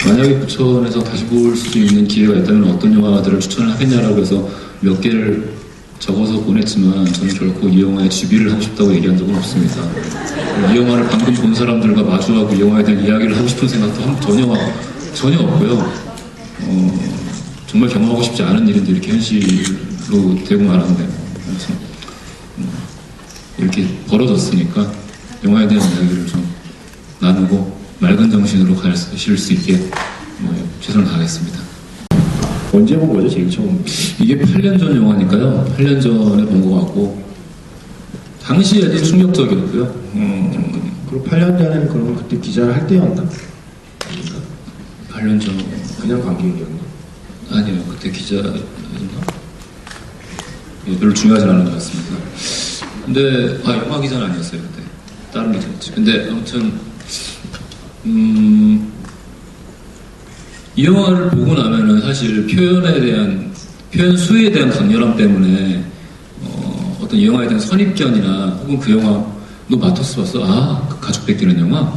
만약에 부천에서 다시 볼 수 있는 기회가 있다면 어떤 영화들을 추천을 하겠냐라고 해서 몇 개를 적어서 보냈지만 저는 결코 이 영화에 주비를 하고 싶다고 얘기한 적은 없습니다. 이 영화를 방금 본 사람들과 마주하고 이 영화에 대한 이야기를 하고 싶은 생각도 전혀 없고요. 정말 경험하고 싶지 않은 일인데 이렇게 현실로 되고 말았네요. 그래서 이렇게 벌어졌으니까 영화에 대한 이야기를 좀 나누고 맑은 정신으로 가실 수 있게 최선을 다하겠습니다. 언제 본 거죠, 제일 처음? 이게 8년 전 영화니까요. 8년 전에 본 것 같고 당시에도 충격적이었고요. 그리고 8년 전에는 그러면 그때 기자를 할 때였나? 8년 전 그냥 관객이었나? 아니요. 그때 기자였나? 별로 중요하진 않은 것 같습니다. 근데 영화 기자는 아니었어요. 그때 다른 기자였지. 근데 아무튼 이 영화를 보고 나면은 사실 표현 수에 대한 강렬함 때문에 어떤 이 영화에 대한 선입견이나 혹은 그 영화 너 마토스 봤어? 그 가족 뺏기는 영화?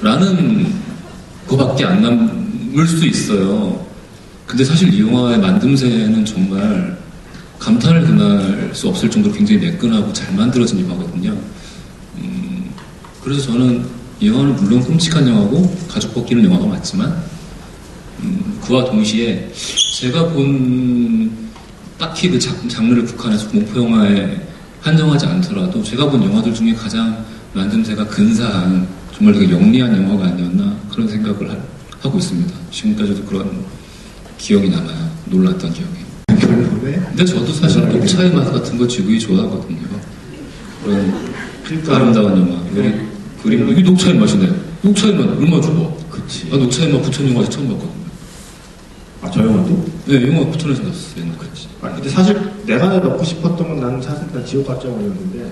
라는 거밖에 안 남을 수 있어요. 근데 사실 이 영화의 만듦새는 정말 감탄을 금할 수 없을 정도로 굉장히 매끈하고 잘 만들어진 영화거든요. 그래서 저는 이 영화는 물론 끔찍한 영화고 가족 벗기는 영화가 맞지만 그와 동시에 제가 본 딱히 그 장르를 국한해서 공포 영화에 한정하지 않더라도 제가 본 영화들 중에 가장 만듦새가 근사한 정말 되게 영리한 영화가 아니었나 그런 생각을 하고 있습니다. 지금까지도 그런 기억이 남아요. 놀랐던 기억이. 근데 저도 사실 녹차의 맛 같은 거 지구이 좋아하거든요. 그런 아름다운 영화. 그림 이게 녹차의 맛이네요. 녹차의 맛 얼마 좋아. 그치. 녹차의 맛 부천 영화에서 처음 봤거든요. 저 영화도? 네, 영화 부천에서 봤었어요. 그렇지. 근데 사실 내가 넣고 싶었던 건 나는 사실 다 지옥 가정이었는데.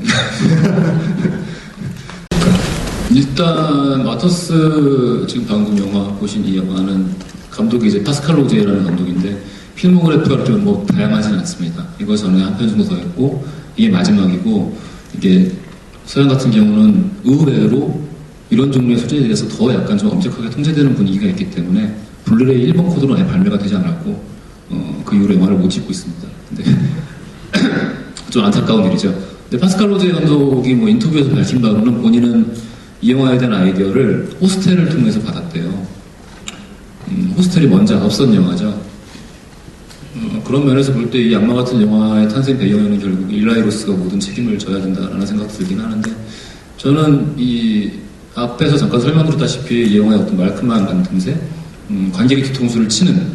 일단 마터스 지금 방금 영화 보신 이 영화는 감독이 이제 파스칼 로제라는 감독인데 필모그래피가 좀 다양하진 않습니다. 이거 전에 한 편 정도 더 했고 이게 마지막이고 이게 서양 같은 경우는 의외로 이런 종류의 소재에 대해서 더 약간 좀 엄격하게 통제되는 분위기가 있기 때문에 블루레이 1번 코드로 아예 발매가 되지 않았고 그 이후로 영화를 못 찍고 있습니다. 근데 좀 안타까운 일이죠. 근데 파스칼 로제 감독이 인터뷰에서 밝힌 바로는 본인은 이 영화에 대한 아이디어를 호스텔을 통해서 받았대요. 호스텔이 먼저 앞선 영화죠. 그런 면에서 볼 때 이 악마 같은 영화의 탄생 배경에는 결국 일라이 로스가 모든 책임을 져야 된다라는 생각도 들긴 하는데 저는 이 앞에서 잠깐 설명드렸다시피 이 영화의 어떤 말끔한 만듦새 관객의 뒤통수를 치는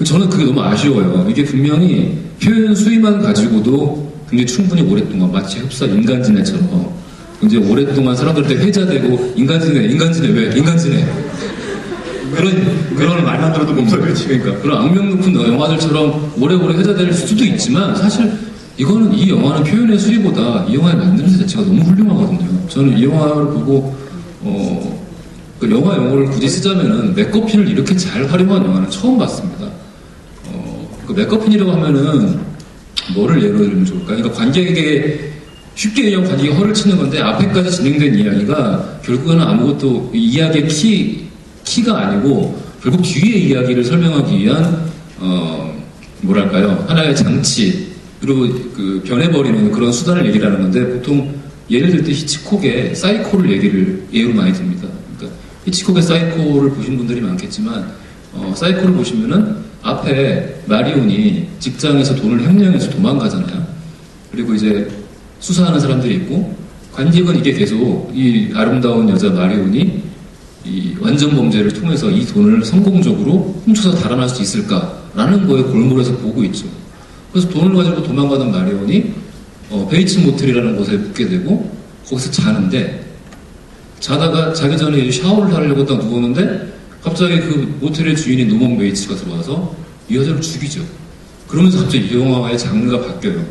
저는 그게 너무 아쉬워요. 이게 분명히 표현 수위만 가지고도 굉장히 충분히 오랫동안 마치 흡사 인간지네처럼 굉장히 오랫동안 사람들한테 회자되고 인간지네 왜 인간지네 그런 말만 들어도 몸살이지. 그러니까 그런 악명 높은 영화들처럼 오래오래 회자될 수도 있지만 사실 이거는 이 영화는 표현의 수위보다 이 영화의 만듦새 자체가 너무 훌륭하거든요. 저는 이 영화를 보고 그 영화 용어를 굳이 쓰자면은 맥거핀을 이렇게 잘 활용한 영화는 처음 봤습니다. 그 맥거핀이라고 하면은 뭐를 예로 들면 좋을까? 그러니까 관객에게 쉽게 얘기하면 관객이 허를 치는 건데 앞에까지 진행된 이야기가 결국에는 아무것도 이야기의 키가 아니고 결국 뒤의 이야기를 설명하기 위한 뭐랄까요 하나의 장치 그리고 그 변해버리는 그런 수단을 얘기를 하는 건데 보통 예를 들 때 히치콕의 사이코를 얘기를 예로 많이 듭니다. 그러니까 히치콕의 사이코를 보신 분들이 많겠지만 사이코를 보시면은 앞에 마리온이 직장에서 돈을 횡령해서 도망가잖아요. 그리고 이제 수사하는 사람들이 있고 관객은 이게 계속 이 아름다운 여자 마리온이 이 완전 범죄를 통해서 이 돈을 성공적으로 훔쳐서 달아날 수 있을까라는 거에 골몰해서 보고 있죠. 그래서 돈을 가지고 도망가던 마리온이 베이츠 모텔이라는 곳에 묵게 되고 거기서 자는데 자다가 자기 전에 이제 샤워를 하려고 딱 누웠는데 갑자기 그 모텔의 주인인 노먼 베이츠가 들어와서 이 여자를 죽이죠. 그러면서 갑자기 이 영화의 장르가 바뀌어요.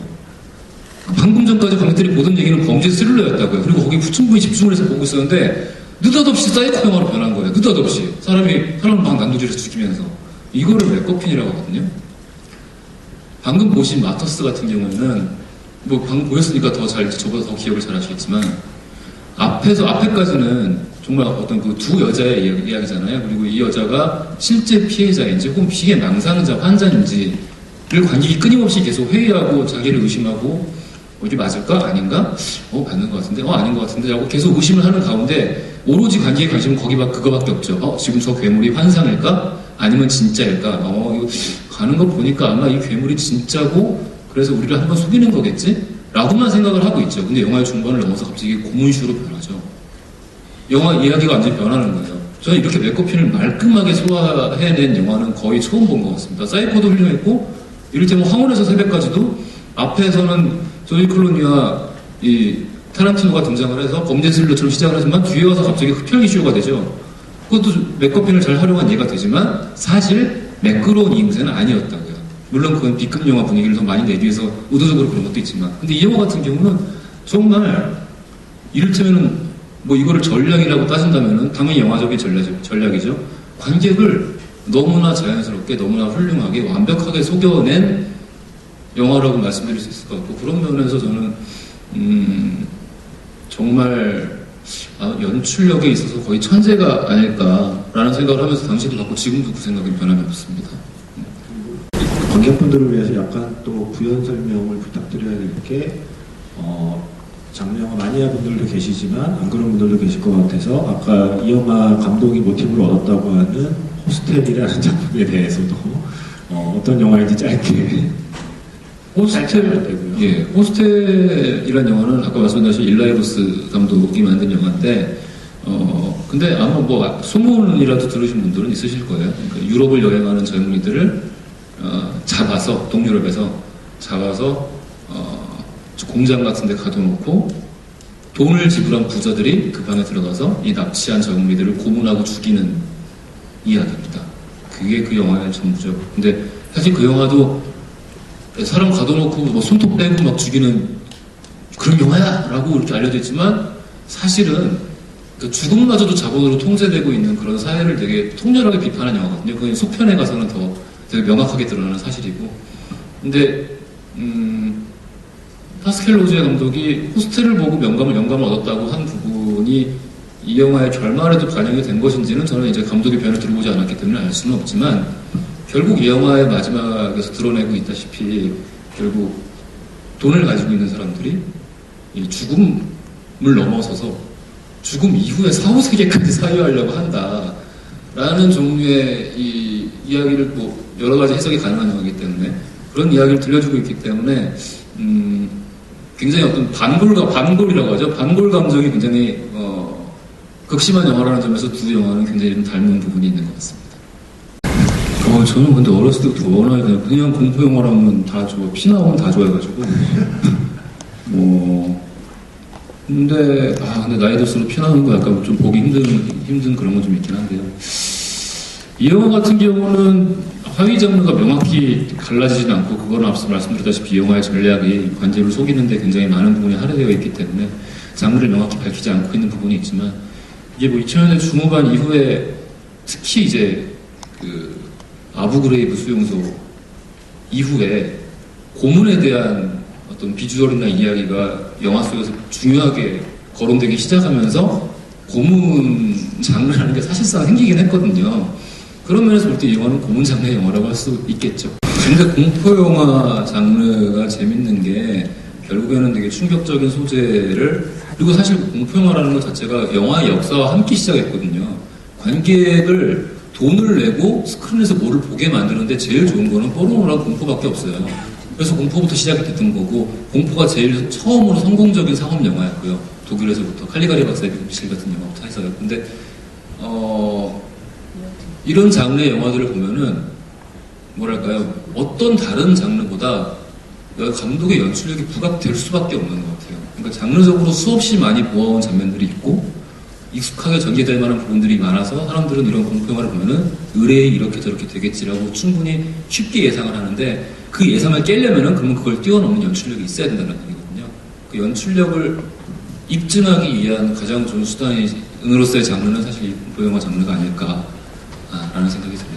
방금 전까지 관객들이 보던 얘기는 범죄 스릴러였다고요. 그리고 거기 충분히 집중을 해서 보고 있었는데 느닷없이 사이코 영화로 변한 거예요. 느닷없이 사람을 막 난도질해서 죽이면서 이거를 맥거핀이라고 하거든요. 방금 보신 마터스 같은 경우에는 방금 보였으니까 저보다 더 기억을 잘 하시겠지만 앞에까지는 정말 어떤 그 두 여자의 이야기잖아요. 그리고 이 여자가 실제 피해자인지 혹은 피해 망상자, 환자인지를 관객이 끊임없이 계속 회의하고 자기를 의심하고 이게 맞을까? 아닌가? 맞는 것 같은데? 아닌 것 같은데? 하고 계속 의심을 하는 가운데 오로지 관객의 관심은 그거밖에 없죠. 지금 저 괴물이 환상일까? 아니면 진짜일까? 이거 가는 거 보니까 아마 이 괴물이 진짜고 그래서 우리를 한번 속이는 거겠지? 라고만 생각을 하고 있죠. 근데 영화의 중반을 넘어서 갑자기 고문식으로 변하죠. 영화 이야기가 완전히 변하는 거예요. 저는 이렇게 메커핀을 말끔하게 소화해낸 영화는 거의 처음 본 것 같습니다. 사이코도 훌륭했고, 이를테면 황혼에서 새벽까지도 앞에서는 조지 클루니와 이 타란티노가 등장을 해서 범죄 스릴러처럼 시작을 하지만 뒤에 와서 갑자기 흡혈 이슈가 되죠. 그것도 메커핀을 잘 활용한 예가 되지만 사실 매끄러운 이음새는 아니었다고요. 물론 그건 B급 영화 분위기를 더 많이 내기 위해서 의도적으로 그런 것도 있지만, 근데 이 영화 같은 경우는 정말 이를테면은 이거를 전략이라고 따진다면은 당연히 영화적인 전략이죠. 관객을 너무나 자연스럽게, 너무나 훌륭하게, 완벽하게 속여낸 영화라고 말씀드릴 수 있을 것 같고, 그런 면에서 저는 정말 연출력에 있어서 거의 천재가 아닐까라는 생각을 하면서 당시도 갖고 지금도 그 생각이 변함이 없습니다. 관객분들을 위해서 약간 또 부연 설명을 부탁드려야 될 게 장르 영화 마니아 분들도 계시지만 안 그런 분들도 계실 것 같아서 아까 이 영화 감독이 모티브를 얻었다고 하는 호스텔이라는 작품에 대해서도 어떤 영화인지 짧게 되고요. 예, 호스텔이라는 영화는 아까 말씀하신 일라이로스 감독이 만든 영화인데, 근데 아마 소문이라도 들으신 분들은 있으실 거예요. 그러니까 유럽을 여행하는 젊은이들을 잡아서, 동유럽에서 잡아서 공장 같은 데 가둬놓고 돈을 지불한 부자들이 그 방에 들어가서 이 납치한 젊은이들을 고문하고 죽이는 이야기입니다. 그게 그 영화의 전부죠. 근데 사실 그 영화도 사람 가둬놓고 손톱 빼고 막 죽이는 그런 영화야! 라고 이렇게 알려져 있지만 사실은 그 죽음마저도 자본으로 통제되고 있는 그런 사회를 되게 통렬하게 비판한 영화거든요. 그건 속편에 가서는 더 되게 명확하게 드러나는 사실이고. 근데 파스켈 로제 감독이 호스텔을 보고 영감을 얻었다고 한 부분이 이 영화의 결말에도 반영이 된 것인지는 저는 이제 감독의 변을 들어보지 않았기 때문에 알 수는 없지만, 결국 이 영화의 마지막에서 드러내고 있다시피 결국 돈을 가지고 있는 사람들이 이 죽음을 넘어서서 죽음 이후에 사후세계까지 사유하려고 한다라는 종류의 이 이야기를 여러 가지 해석이 가능한 영화이기 때문에, 그런 이야기를 들려주고 있기 때문에 굉장히 어떤 반골이라고 하죠. 반골 감정이 굉장히 극심한 영화라는 점에서 두 영화는 굉장히 좀 닮은 부분이 있는 것 같습니다. 저는 근데 어렸을 때부터 워낙에 그냥 공포 영화라면 다 좋아, 피 나오면 다 좋아해가지고 근데 나이 들수록 피 나오는 거 약간 좀 보기 힘든 그런 건 좀 있긴 한데요. 이 영화 같은 경우는 하위 장르가 명확히 갈라지진 않고, 그거는 앞서 말씀드렸다시피 이 영화의 전략이 관객을 속이는데 굉장히 많은 부분이 할애되어 있기 때문에 장르를 명확히 밝히지 않고 있는 부분이 있지만, 이게 2000년대 중후반 이후에 특히 이제 아부그레이브 수용소 이후에 고문에 대한 어떤 비주얼이나 이야기가 영화 속에서 중요하게 거론되기 시작하면서 고문 장르라는 게 사실상 생기긴 했거든요. 그런 면에서 볼 때 이 영화는 고문 장르의 영화라고 할 수 있겠죠. 근데 공포 영화 장르가 재밌는 게 결국에는 되게 충격적인 소재를, 그리고 사실 공포 영화라는 것 자체가 영화의 역사와 함께 시작했거든요. 관객을 돈을 내고 스크린에서 뭐를 보게 만드는데 제일 좋은 거는 뽀로로랑 공포밖에 없어요. 그래서 공포부터 시작이 됐던 거고, 공포가 제일 처음으로 성공적인 상업 영화였고요. 독일에서부터 칼리가리 박사의 미실 같은 영화부터 해서요. 근데 이런 장르의 영화들을 보면은 뭐랄까요, 어떤 다른 장르보다 감독의 연출력이 부각될 수밖에 없는 것 같아요. 그러니까 장르적으로 수없이 많이 보아온 장면들이 있고 익숙하게 전개될 만한 부분들이 많아서 사람들은 이런 공포 영화를 보면은 의뢰이 이렇게 저렇게 되겠지라고 충분히 쉽게 예상을 하는데, 그 예상을 깨려면은 그러면 그걸 뛰어넘는 연출력이 있어야 된다는 얘기거든요. 그 연출력을 입증하기 위한 가장 좋은 수단으로서의 장르는 사실 공포 영화 장르가 아닐까라는 생각이 듭니다.